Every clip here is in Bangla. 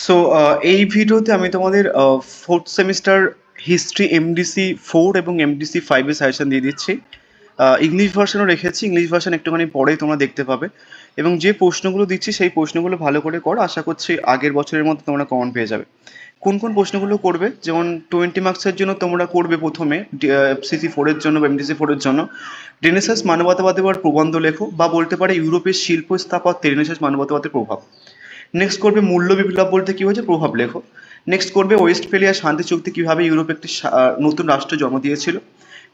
সো এই ভিডিওতে আমি তোমাদের ফোর্থ সেমিস্টার হিস্ট্রি এমডিসি 4 এবং এমডিসি 5 এর সাজেশন দিয়ে দিচ্ছি। ইংলিশ ভার্সনও রেখেছি, ইংলিশ ভার্সন একটুখানি পরেই তোমরা দেখতে পাবে। এবং যে প্রশ্নগুলো দিচ্ছি সেই প্রশ্নগুলো ভালো করে করো, আশা করছি আগের বছরের মতো তোমরা কমন পেয়ে যাবে। কোন কোন প্রশ্নগুলো করবে, যেমন 20 মার্কসের জন্য তোমরা করবে প্রথমে সিসি 4 এর জন্য বা এমডিসি 4 এর জন্য রেনেসাঁস মানবতাবাদের প্রবন্ধ লেখো, বা বলতে পারে ইউরোপের শিল্প স্থাপত্যে রেনেসাঁস মানবতাবাদের প্রভাব। নেক্সট করবে মূল্য বিপ্লব বলতে কি হয়েছে, প্রভাব লেখো। নেক্সট করবে ওয়েস্টফেলিয়া শান্তি চুক্তি কিভাবে ইউরোপ একটি নতুন রাষ্ট্র জন্ম দিয়েছিল।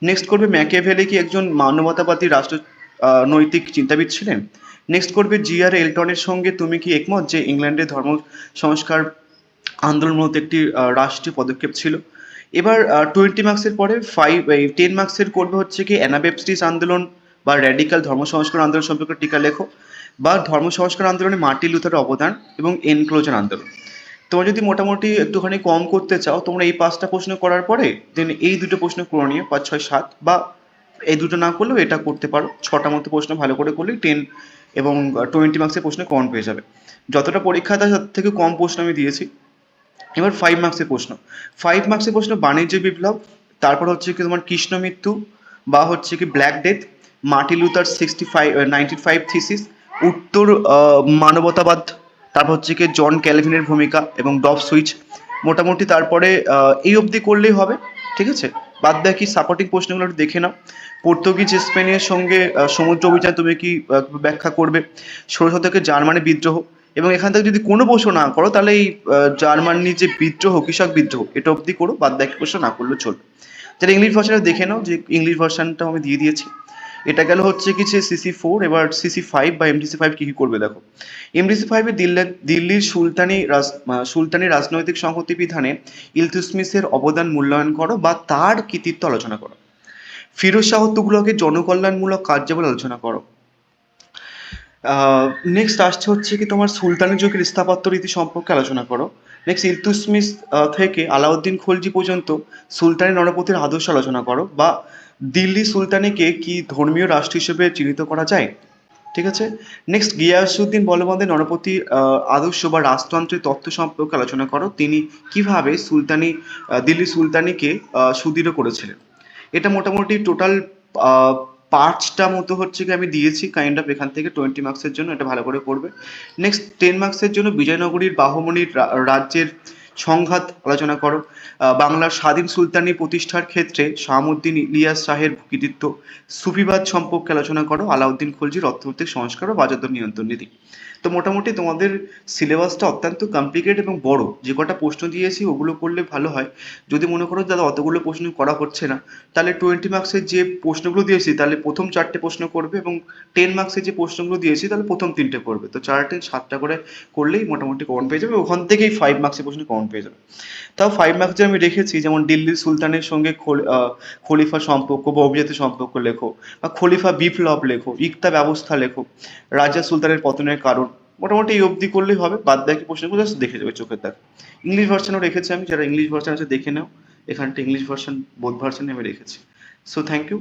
নেক্সট করবে ম্যাকিয়াভেলি কি একজন মানবতাবাদী রাষ্ট্র নৈতিক চিন্তাবিদ ছিলেন। নেক্সট করবে জিআর এলটনের সঙ্গে তুমি কি একমত যে ইংল্যান্ডের ধর্ম সংস্কার আন্দোলন মূলত একটি রাষ্ট্রীয় পদক্ষেপ ছিল। এবার 20 মার্কসের পরে 10 মার্কসের করবে হচ্ছে কি অ্যানাবেপস্টিস আন্দোলন বা র্যাডিক্যাল ধর্ম সংস্কার আন্দোলন সম্পর্কে টিকা লেখো, বা ধর্ম সংস্কার আন্দোলনে মার্টিন লুথারের অবদান এবং এনক্লোজার আন্দোলন। তোমরা যদি মোটামুটি একটুখানি কম করতে চাও, তোমরা এই 5টা প্রশ্ন করার পরে দেন এই দুটো প্রশ্ন করে নিও, 5, 6, 7, বা এই দুটো না করলেও এটা করতে পারো। 6টা মতো প্রশ্ন ভালো করে করলেই 10 এবং 20 মার্কসের প্রশ্ন কমন পেয়ে যাবে। যতটা পরীক্ষা তার থেকে কম প্রশ্ন আমি দিয়েছি। এবার 5 মার্কসের প্রশ্ন। 5 মার্কসের প্রশ্ন বাণিজ্য বিপ্লব, তারপর হচ্ছে কি তোমার কৃষ্ণ মৃত্যু বা হচ্ছে কি black death, Martin Luther 95 thesis, উত্তর মানবতাবাদ, তারপর হচ্ছে কি জন ক্যালভিনের ভূমিকা এবং ডব সুইচ। মোটামুটি তারপরে এই অবধি করলেই হবে, ঠিক আছে। বাদ বাকি সাপোর্টিং প্রশ্নগুলো একটু দেখে নাও। পর্তুগিজ স্পেনের সঙ্গে সমুদ্র অভিযান তুমি কি ব্যাখ্যা করবে। 16 শতকে জার্মানি বিদ্রোহ, এবং এখান থেকে যদি কোনো প্রশ্ন না করো তাহলে এই জার্মানির যে বিদ্রোহ, কৃষক বিদ্রোহ, এটা অবধি করো, বাদ বাকি প্রশ্ন না করলেও চলবে। তাহলে ইংলিশ ভার্সনটা দেখে নাও, যে ইংলিশ ভার্সনটা আমি দিয়ে দিয়েছি। এটা গেল হচ্ছে কি যে সিসি 4। এবার সিসি 5 বা এমডিসি 5 কি কি করবে দেখো। এমডিসি 5 এ দিল্লির সুলতানি রাজনৈতিক সংহতি বিধানে ইলতুৎমিশের অবদান মূল্যায়ন করো বা তার কৃতিত্ব আলোচনা করো। ফিরোজ শাহ তুগলকের জনকল্যাণমূলক কার্যাবলী আলোচনা করো। নেক্সট আসছে হচ্ছে কি তোমার সুলতানি যুগের স্থাপত্য রীতি সম্পর্কে আলোচনা করো। নেক্সট ইলতুৎমিশ থেকে আলাউদ্দিন খলজি পর্যন্ত সুলতানি নরপতির আদর্শ আলোচনা করো, বা দিল্লি সুলতানিকে কি ধর্মীয় রাষ্ট্র হিসেবে চিহ্নিত করা যায়, ঠিক আছে। নেক্সট গিয়াসউদ্দিন বলবন্দের নরপতি আদর্শ বা রাজতন্ত্রের তত্ত্ব সম্পর্কে আলোচনা করো, তিনি কিভাবে দিল্লি সুলতানিকে সুদৃঢ় করেছিলেন। এটা মোটামুটি টোটাল 5টা মতো হচ্ছে কি আমি দিয়েছি কাইন্ড অফ এখান থেকে 20 মার্কসের জন্য, এটা ভালো করে করবে। নেক্সট 10 মার্কসের জন্য বিজয়নগরীর বাহমনির রাজ্যের সংঘাত আলোচনা করো। বাংলার স্বাধীন সুলতানি প্রতিষ্ঠার ক্ষেত্রে শাহাবুদ্দিন ইলিয়াস শাহের কৃতিত্ব। সুফিবাদ সম্পর্কে আলোচনা করো, আলাউদ্দিন খলজির অর্থনৈতিক সংস্কার ও বাজার দর নিয়ন্ত্রণ নীতি। তো মোটামুটি তোমাদের সিলেবাসটা অত্যন্ত কমপ্লিকেটেড এবং বড়। যে কটা প্রশ্ন দিয়েছি ওগুলো করলে ভালো হয়। যদি মনে করো দাদা অতগুলো প্রশ্ন করা হচ্ছে না, তাহলে 20 মার্কসের যে প্রশ্নগুলো দিয়েছি তাহলে প্রথম 4টে প্রশ্ন করবে, এবং 10 মার্কসের যে প্রশ্নগুলো দিয়েছি তাহলে প্রথম 3টে করবে। তো 4টে 7টা করে করলেই মোটামুটি কমন পেয়ে যাবে, ওখান থেকেই 5 মার্কসের প্রশ্ন কমন পেয়ে যাবে। তাও 5 মার্কস আমি রেখেছি, যেমন দিল্লির সুলতানের সঙ্গে খলিফা সম্পর্ক বা অভিজাত সম্পর্ক লেখো, বা খলিফা বিপ্লব লেখো, ইকতা ব্যবস্থা লেখো, রাজা সুলতানের পতনের কারণ। মোটামুটি এই অবধি করলেই হবে, বাদ বাকি প্রশ্নগুলো জাস্ট দেখে যাবে চোখের দেখ। ইংলিশ ভার্সনও রেখেছি আমি, যারা ইংলিশ ভার্সন আছে দেখে নাও। এখানটা ইংলিশ ভার্সন বোথ ভার্সন আমি রেখেছি। So thank you.